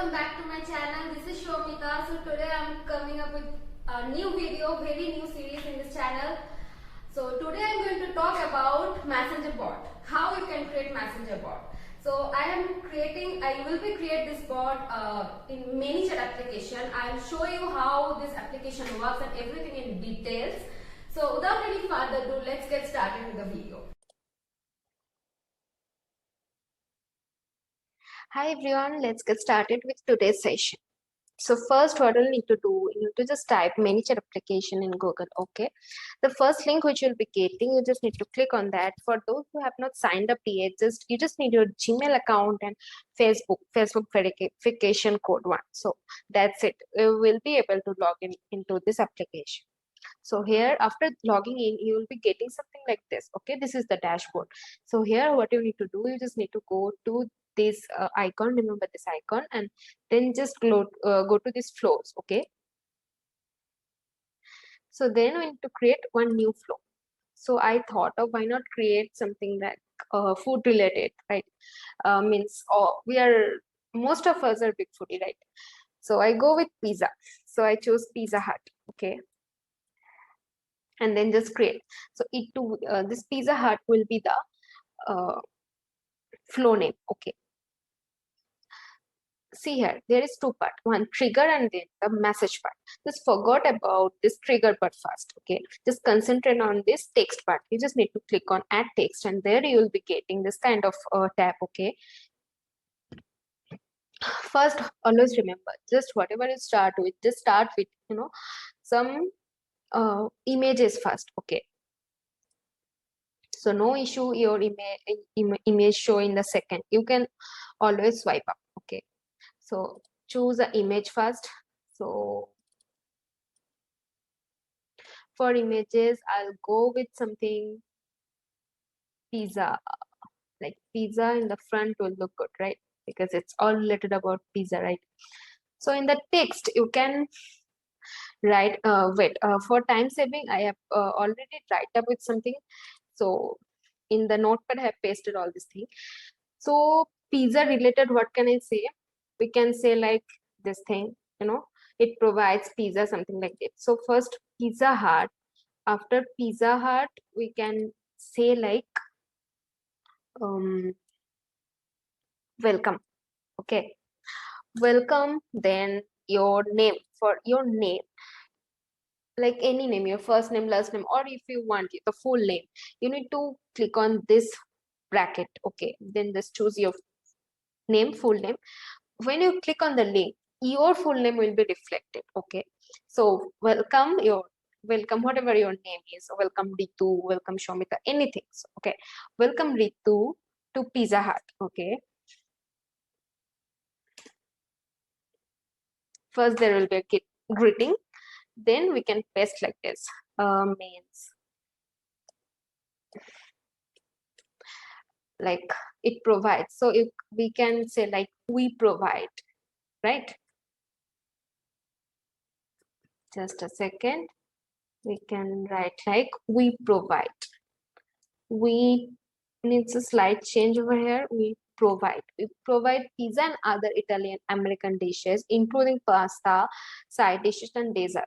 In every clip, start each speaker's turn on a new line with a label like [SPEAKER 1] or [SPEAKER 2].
[SPEAKER 1] welcome back to my channel. This is Shomita. So today I'm coming up with a new video, very new series in this channel. So today I'm going to talk about Messenger bot, how you can create Messenger bot. So I will be create this bot in ManyChat application. I'll show you how this application works and everything in details. So without any further ado, let's get started with the video.
[SPEAKER 2] Hi everyone, let's get started with today's session. So first what you'll need to do, you need to just type ManyChat application in Google, okay? The first link which you'll be getting, you just need to click on that. For those who have not signed up yet, you just need your Gmail account and Facebook verification code one. So that's it. You will be able to log in into this application. So here after logging in, you will be getting something like this, okay? This is the dashboard. So here what you need to do, you just need to go to this icon, remember this icon, and then just go to these flows, okay? So then we need to create one new flow. So I thought of why not create something like food related, right? Means most of us are big foodie, right? So I go with pizza. So I chose Pizza Hut, okay? And then just create. So this Pizza Hut will be the flow name, okay? See here, there is two part, one trigger and then the message part. Just forgot about this trigger part first, okay? Just concentrate on this text part. You just need to click on add text and there you will be getting this kind of tab, okay? First, always remember, just whatever you start with, just start with, some images first, okay? So no issue, your image show in the second. You can always swipe up, okay? So choose the image first. So for images, I'll go with something pizza. Like pizza in the front will look good, right? Because it's all related about pizza, right? So in the text, you can write, for time saving, I have already write up with something. So in the notepad, I have pasted all this thing. So pizza related, what can I say? We can say like this thing, it provides pizza, something like that. So first Pizza Hut. After Pizza Hut, we can say like welcome, okay? Welcome, then your name, for your name, like any name, your first name, last name, or if you want the full name, you need to click on this bracket, okay? Then just choose your name, full name. When you click on the link, your full name will be reflected, okay? So welcome, whatever your name is, welcome Ritu, welcome Shomita, anything, so, okay? Welcome Ritu to Pizza Hut, okay? First there will be a greeting, then we can paste like this, means like it provides. So if we can say like we provide, right? Just a second, we can write like we provide. We needs a slight change over here. We provide pizza and other Italian American dishes, including pasta, side dishes, and dessert,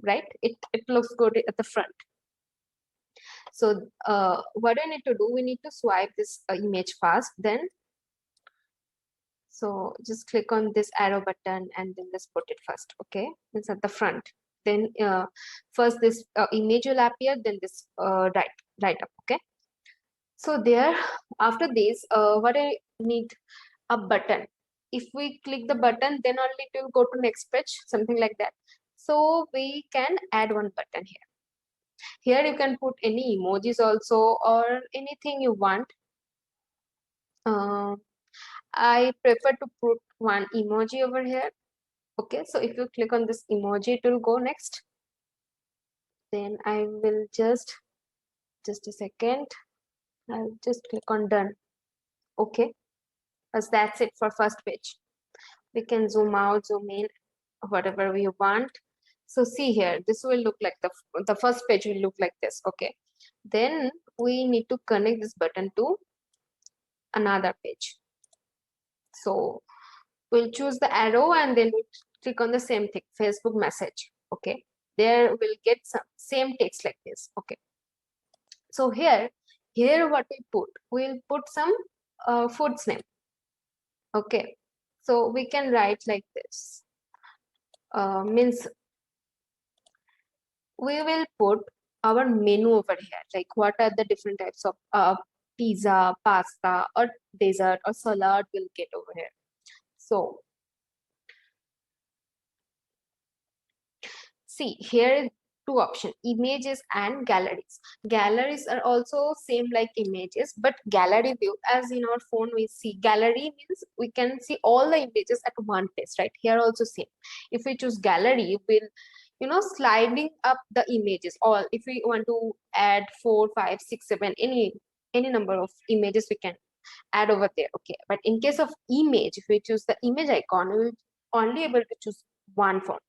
[SPEAKER 2] right? It looks good at the front. So what I need to do, we need to swipe this image first, then so just click on this arrow button and then just put it first, okay? It's at the front. Then first this image will appear, then this right up, okay? So there, after this, what I need, a button. If we click the button, then only it will go to next page, something like that. So we can add one button here. Here you can put any emojis also or anything you want. I prefer to put one emoji over here. Okay, so if you click on this emoji, it will go next. Then I will just a second. I'll just click on done. Okay, as that's it for first page. We can zoom out, zoom in, whatever we want. So see here, this will look like the first page will look like this. Okay, then we need to connect this button to another page. So We'll choose the arrow and then we'll click on the same thing, Facebook message. Okay, there we'll get some same text like this. Okay, so here what we'll put some food's name. Okay, so we can write like this. Means we will put our menu over here, like what are the different types of pizza, pasta, or dessert or salad we'll get over here. So see, here two options, images and galleries. Galleries are also same like images, but gallery view, as in our phone we see gallery means we can see all the images at one place, right? Here also same. If we choose gallery, we'll sliding up the images. All if we want to add 4, 5, 6, 7, any number of images we can add over there. Okay, but in case of image, if we choose the image icon, we will only able to choose one photo.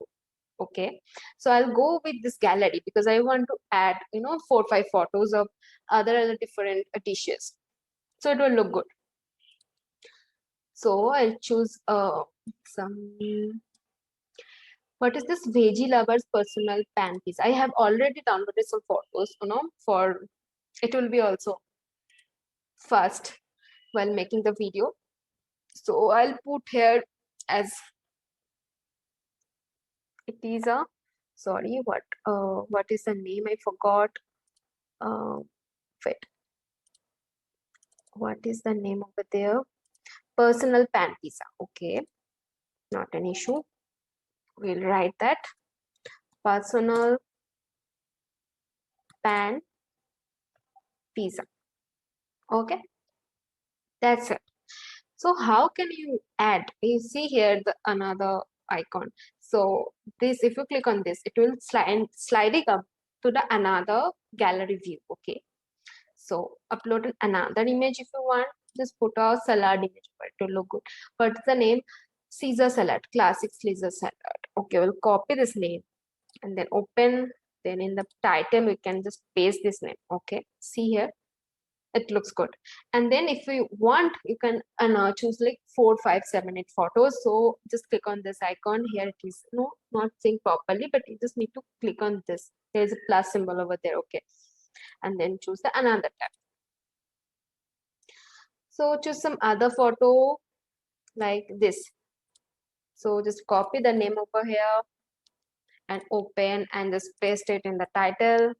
[SPEAKER 2] Okay, so I'll go with this gallery because I want to add 4, 5 photos of other different dishes, so it will look good. So I'll choose some, what is this, veggie lovers personal pan piece. I have already downloaded some photos for it will be also fast while making the video. So I'll put here as it is a, sorry, what is the name, I forgot. Wait, what is the name over there? Personal pan pizza. Okay, not an issue, we'll write that, personal pan pizza. Okay, that's it. So how can you add? You see here the another icon. So this, if you click on this, it will sliding up to the another gallery view. Okay, so upload another image if you want. Just put a salad image for it to look good. What's the name? Caesar salad, classic Caesar salad. Okay, we'll copy this name and then open. Then in the title we can just paste this name. Okay, see here, it looks good. And then if you want, you can choose like 4, 5, 7, 8 photos. So just click on this icon here. It is not saying properly, but you just need to click on this. There's a plus symbol over there. Okay, and then choose the another tab. So choose some other photo like this. So just copy the name over here and open and just paste it in the title.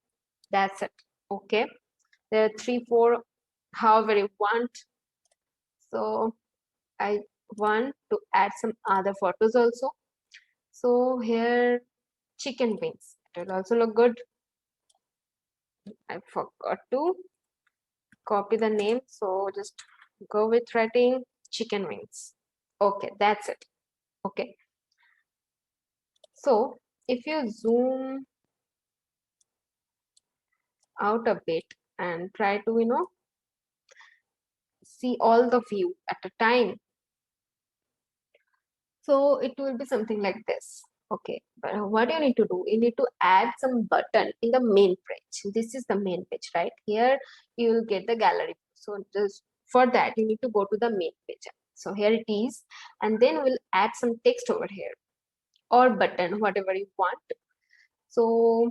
[SPEAKER 2] That's it. Okay, there are 3, 4, however you want. So I want to add some other photos also. So here, chicken wings, it will also look good. I forgot to copy the name, so just go with writing chicken wings. Okay, that's it. Okay, so if you zoom out a bit and try to see all the view at a time, so it will be something like this. Okay, but what you need to do, you need to add some button in the main page. This is the main page, right? Here you will get the gallery. So just for that, you need to go to the main page. So here it is, and then we'll add some text over here or button, whatever you want. So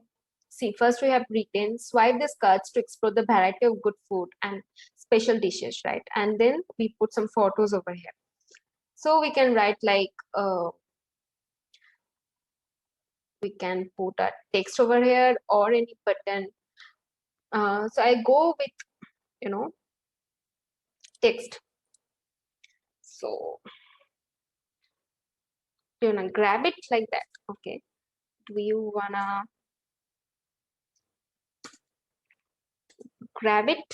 [SPEAKER 2] see, first we have written, swipe the cards to explore the variety of good food and special dishes, right? And then we put some photos over here. So we can write like we can put a text over here or any button. So I go with text. So you wanna grab it like that. Okay, do you wanna grab it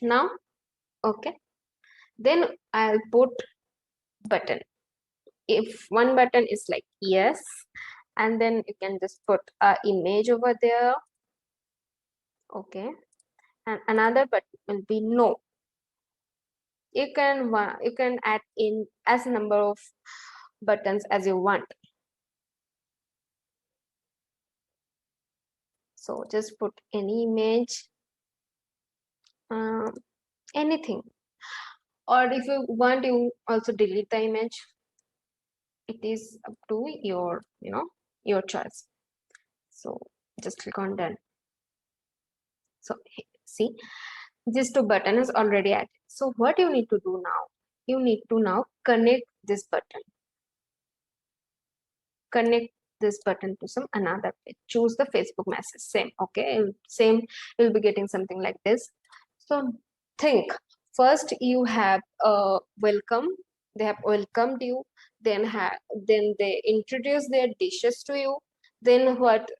[SPEAKER 2] now? Okay, then I'll put button. If one button is like yes, and then you can just put a image over there. Okay, and another button will be no. You can add in as number of buttons as you want. So just put any image, anything. or if you want, you also delete the image. It is up to your, your choice. So just click on done. So see, this two button is already added. So what you need to do now, you need to now connect this button. Connect this button to some another page. Choose the Facebook message. Same, okay, same. You'll be getting something like this. So think first you have welcome. They have welcomed you. Then they introduce their dishes to you. Then what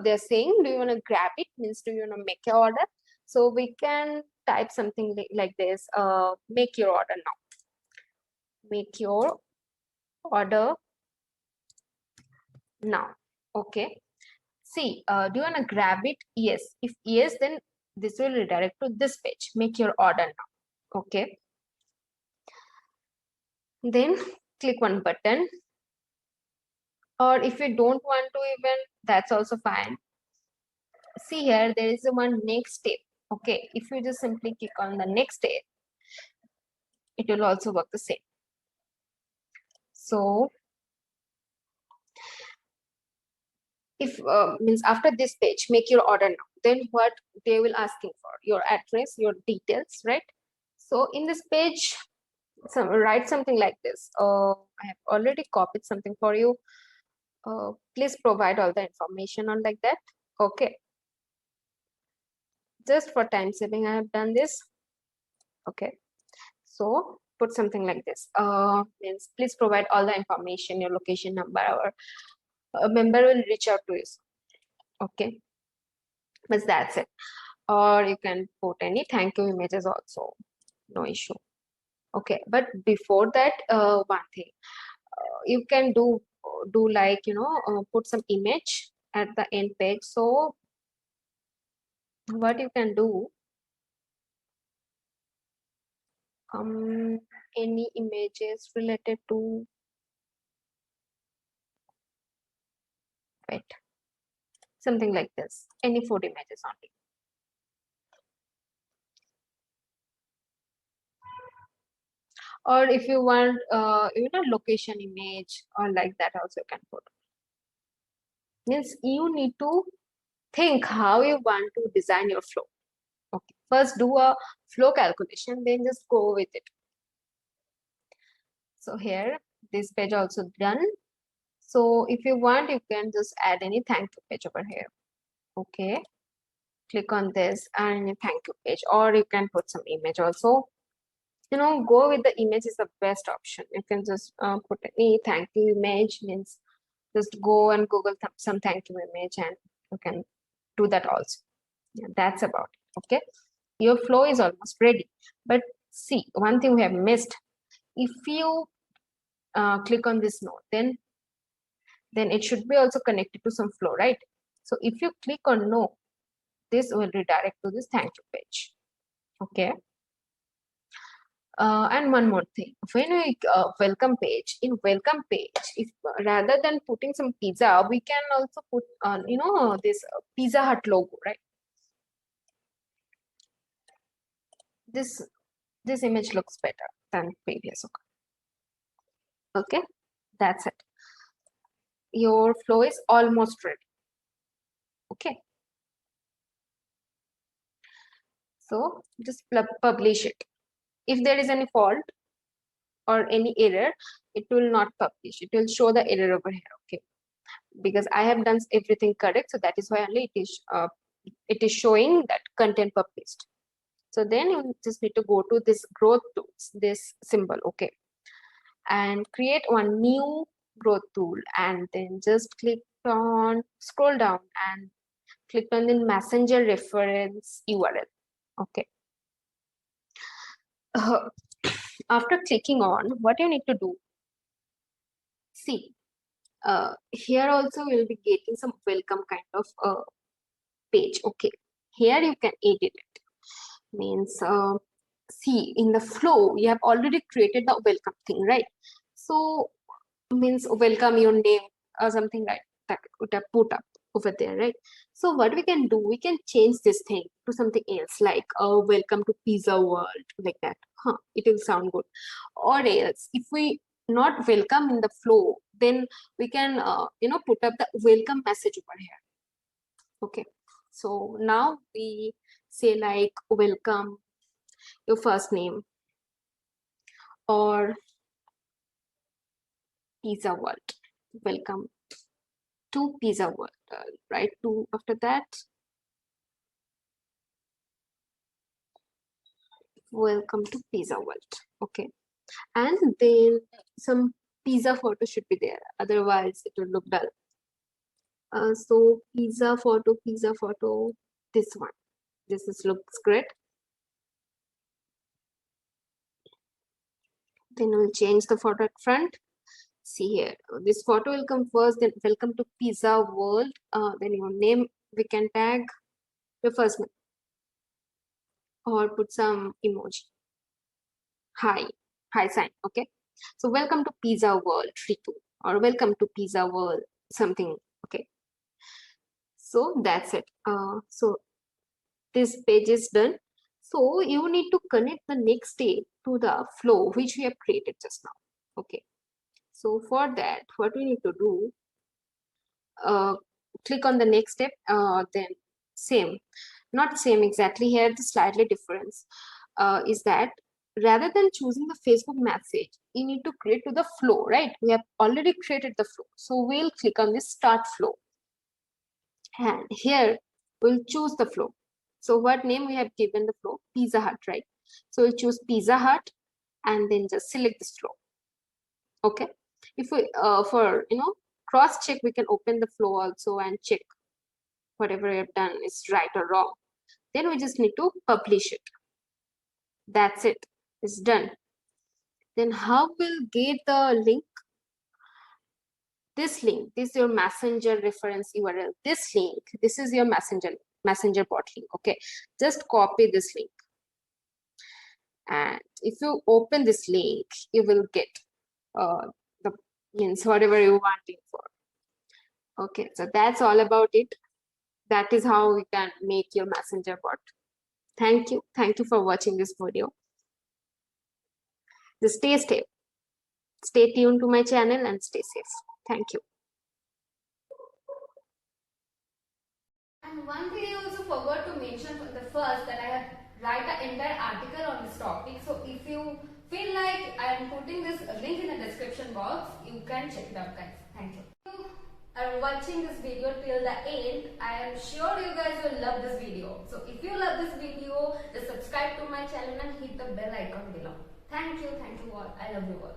[SPEAKER 2] they're saying? Do you want to grab it? Means do you want to make your order? So we can type something like this. Make your order now. Make your order now. Okay. See, do you want to grab it? Yes. If yes, then this will redirect to this page. Make your order now. Okay. Then click one button. Or if you don't want to even, that's also fine. See here, there is one next step. Okay. If you just simply click on the next step, it will also work the same. So if means after this page, make your order now, then what they will asking for? Your address, your details, right? So in this page, write something like this. I have already copied something for you. Please provide all the information on like that. Okay. Just for time saving, I have done this. Okay. So put something like this. Means please provide all the information, your location number, or a member will reach out to you. Okay. But that's it. Or you can put any thank you images also. No issue. Okay. But before that, one thing. You can do like put some image at the end page. So what you can do, any images related to, wait, something like this, any food images only. Or if you want location image or like that also you can put. Means you need to think how you want to design your flow. Okay, first do a flow calculation, then just go with it. So here this page also done. So if you want, you can just add any thank you page over here. Okay, click on this and thank you page, or you can put some image also. Go with the image is the best option. You can just put any thank you image. Means just go and Google some thank you image and you can do that also. Yeah, that's about it. Okay, your flow is almost ready. But see, one thing we have missed. If you click on this node, then it should be also connected to some flow, right? So if you click on no, this will redirect to this thank you page. Okay. And one more thing, when we welcome page, in welcome page, if rather than putting some pizza, we can also put on this Pizza Hut logo, right? This image looks better than previous. Okay, that's it. Your flow is almost ready. Okay, so just publish it. If there is any fault or any error, it will not publish. It will show the error over here. Okay, because I have done everything correct, so that is why only it is showing that content published. So then you just need to go to this growth tools, this symbol. Okay, and create one new growth tool, and then just click on, scroll down and click on the messenger reference URL. Okay. After clicking on, what you need to do, see, here also we'll be getting some welcome kind of page. Okay, here you can edit it. Means see, in the flow you have already created the welcome thing, right? So means welcome your name or something like that would have put up. over there, right? So what we can do, we can change this thing to something else, like welcome to Pizza World, like that. It will sound good. Or else, if we not welcome in the flow, then we can put up the welcome message over here. Okay, so now we say like welcome your first name, or Pizza World, welcome to Pizza World, right? To after that, welcome to Pizza World. Okay, and then some pizza photo should be there, otherwise it will look dull. So pizza photo, this one, looks great. Then we'll change the photo at front. See here, this photo will come first, then welcome to Pizza World. Then your name, we can tag your first name or put some emoji, hi sign. Okay, so welcome to Pizza World Ritu, or welcome to Pizza World something. Okay, so that's it. So this page is done. So you need to connect the next step to the flow which we have created just now. Okay, so for that, what we need to do, click on the next step, then same, not same exactly here, the slightly difference is that rather than choosing the Facebook message, you need to create to the flow, right? We have already created the flow, so we'll click on this start flow, and here we'll choose the flow. So what name we have given the flow? Pizza Hut, right? So we'll choose Pizza Hut and then just select this flow. Okay, if we for cross check, we can open the flow also and check whatever we have done is right or wrong. Then we just need to publish it. That's it, it's done. Then how we'll get the link? This link, this is your messenger reference URL. This link, this is your messenger bot link. Okay, just copy this link, and if you open this link, you will get the means whatever you wanting for. Okay, so that's all about it. That is how we can make your messenger bot. Thank you for watching this video. Just stay tuned to my channel and stay safe. Thank you.
[SPEAKER 1] And one thing I also forgot to mention from the first, that I have write an entire article on this topic. So if you feel like I am putting this link in the description box, you can check it out, guys. Thank you. If you are watching this video till the end, I am sure you guys will love this video. So if you love this video, just subscribe to my channel and hit the bell icon below. Thank you all. I love you all.